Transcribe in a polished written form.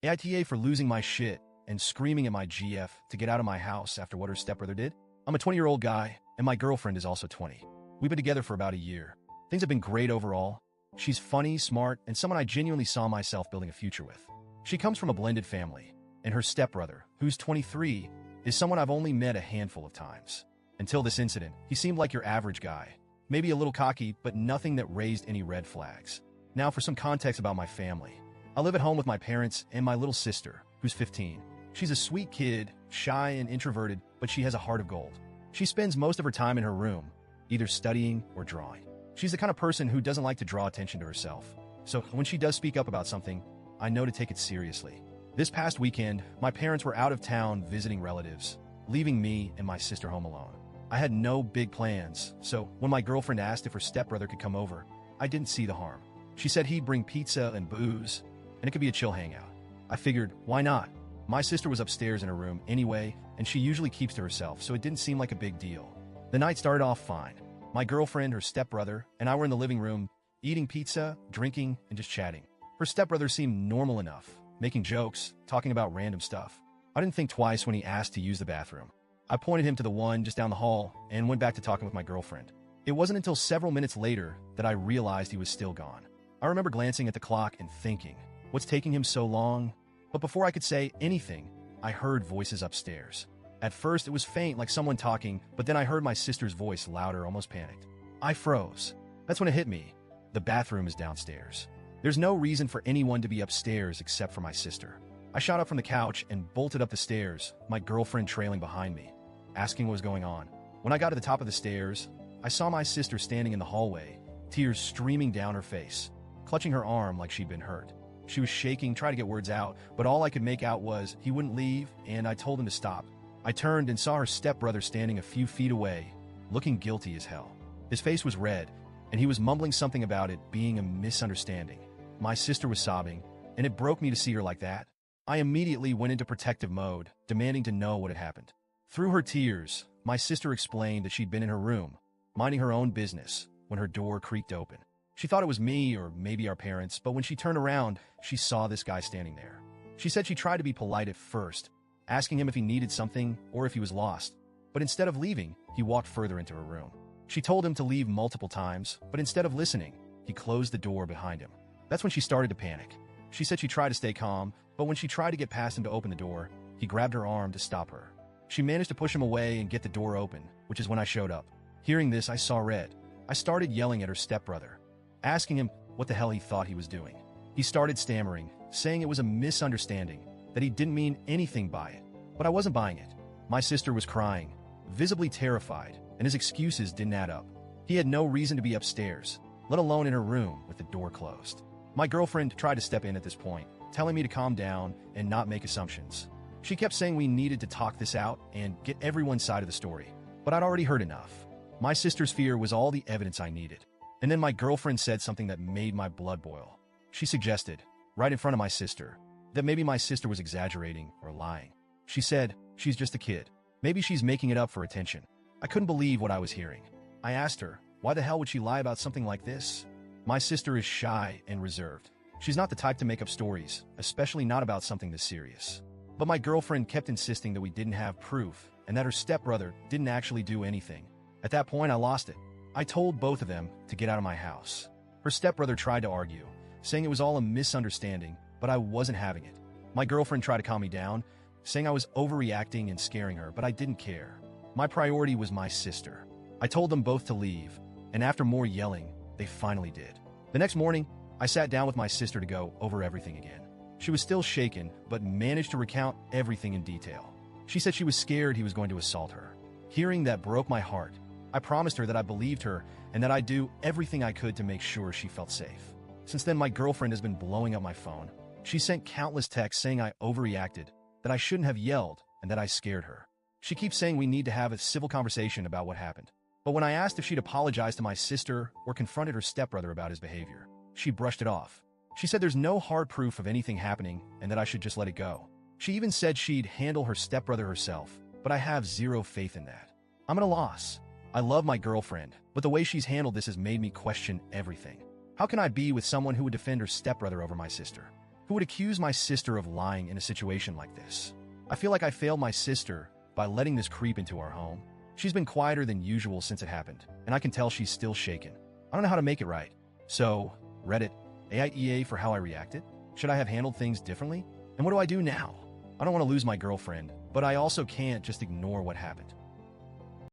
AITA for losing my shit and screaming at my GF to get out of my house after what her stepbrother did. I'm a 20-year-old guy, and my girlfriend is also 20. We've been together for about a year. Things have been great overall. She's funny, smart, and someone I genuinely saw myself building a future with. She comes from a blended family, and her stepbrother, who's 23, is someone I've only met a handful of times. Until this incident, he seemed like your average guy. Maybe a little cocky, but nothing that raised any red flags. Now for some context about my family. I live at home with my parents and my little sister, who's 15. She's a sweet kid, shy and introverted, but she has a heart of gold. She spends most of her time in her room, either studying or drawing. She's the kind of person who doesn't like to draw attention to herself. So when she does speak up about something, I know to take it seriously. This past weekend, my parents were out of town visiting relatives, leaving me and my sister home alone. I had no big plans, so when my girlfriend asked if her stepbrother could come over, I didn't see the harm. She said he'd bring pizza and booze, and it could be a chill hangout. I figured, why not? My sister was upstairs in her room anyway, and she usually keeps to herself, so it didn't seem like a big deal. The night started off fine. My girlfriend, her stepbrother, and I were in the living room, eating pizza, drinking, and just chatting. Her stepbrother seemed normal enough, making jokes, talking about random stuff. I didn't think twice when he asked to use the bathroom. I pointed him to the one just down the hall and went back to talking with my girlfriend. It wasn't until several minutes later that I realized he was still gone. I remember glancing at the clock and thinking, what's taking him so long? But before I could say anything, I heard voices upstairs. At first, it was faint, like someone talking, but then I heard my sister's voice louder, almost panicked. I froze. That's when it hit me. The bathroom is downstairs. There's no reason for anyone to be upstairs except for my sister. I shot up from the couch and bolted up the stairs, my girlfriend trailing behind me, asking what was going on. When I got to the top of the stairs, I saw my sister standing in the hallway, tears streaming down her face, clutching her arm like she'd been hurt. She was shaking, trying to get words out, but all I could make out was he wouldn't leave, and I told him to stop. I turned and saw her stepbrother standing a few feet away, looking guilty as hell. His face was red, and he was mumbling something about it being a misunderstanding. My sister was sobbing, and it broke me to see her like that. I immediately went into protective mode, demanding to know what had happened. Through her tears, my sister explained that she'd been in her room, minding her own business, when her door creaked open. She thought it was me or maybe our parents, but when she turned around, she saw this guy standing there. She said she tried to be polite at first, asking him if he needed something or if he was lost. But instead of leaving, he walked further into her room. She told him to leave multiple times, but instead of listening, he closed the door behind him. That's when she started to panic. She said she tried to stay calm, but when she tried to get past him to open the door, he grabbed her arm to stop her. She managed to push him away and get the door open, which is when I showed up. Hearing this, I saw red. I started yelling at her stepbrother, asking him what the hell he thought he was doing. He started stammering, saying it was a misunderstanding, that he didn't mean anything by it. But I wasn't buying it. My sister was crying, visibly terrified, and his excuses didn't add up. He had no reason to be upstairs, let alone in her room with the door closed. My girlfriend tried to step in at this point, telling me to calm down and not make assumptions. She kept saying we needed to talk this out and get everyone's side of the story, but I'd already heard enough. My sister's fear was all the evidence I needed. And then my girlfriend said something that made my blood boil. She suggested, right in front of my sister, that maybe my sister was exaggerating or lying. She said, she's just a kid. Maybe she's making it up for attention. I couldn't believe what I was hearing. I asked her, why the hell would she lie about something like this? My sister is shy and reserved. She's not the type to make up stories, especially not about something this serious. But my girlfriend kept insisting that we didn't have proof and that her stepbrother didn't actually do anything. At that point, I lost it. I told both of them to get out of my house. Her stepbrother tried to argue, saying it was all a misunderstanding, but I wasn't having it. My girlfriend tried to calm me down, saying I was overreacting and scaring her, but I didn't care. My priority was my sister. I told them both to leave, and after more yelling, they finally did. The next morning, I sat down with my sister to go over everything again. She was still shaken, but managed to recount everything in detail. She said she was scared he was going to assault her. Hearing that broke my heart. I promised her that I believed her and that I'd do everything I could to make sure she felt safe. Since then, my girlfriend has been blowing up my phone. She sent countless texts saying I overreacted, that I shouldn't have yelled, and that I scared her. She keeps saying we need to have a civil conversation about what happened. But when I asked if she'd apologized to my sister or confronted her stepbrother about his behavior, she brushed it off. She said there's no hard proof of anything happening and that I should just let it go. She even said she'd handle her stepbrother herself, but I have zero faith in that. I'm at a loss. I love my girlfriend, but the way she's handled this has made me question everything. How can I be with someone who would defend her stepbrother over my sister? Who would accuse my sister of lying in a situation like this? I feel like I failed my sister by letting this creep into our home. She's been quieter than usual since it happened, and I can tell she's still shaken. I don't know how to make it right. So, Reddit, AITA for how I reacted? Should I have handled things differently? And what do I do now? I don't want to lose my girlfriend, but I also can't just ignore what happened.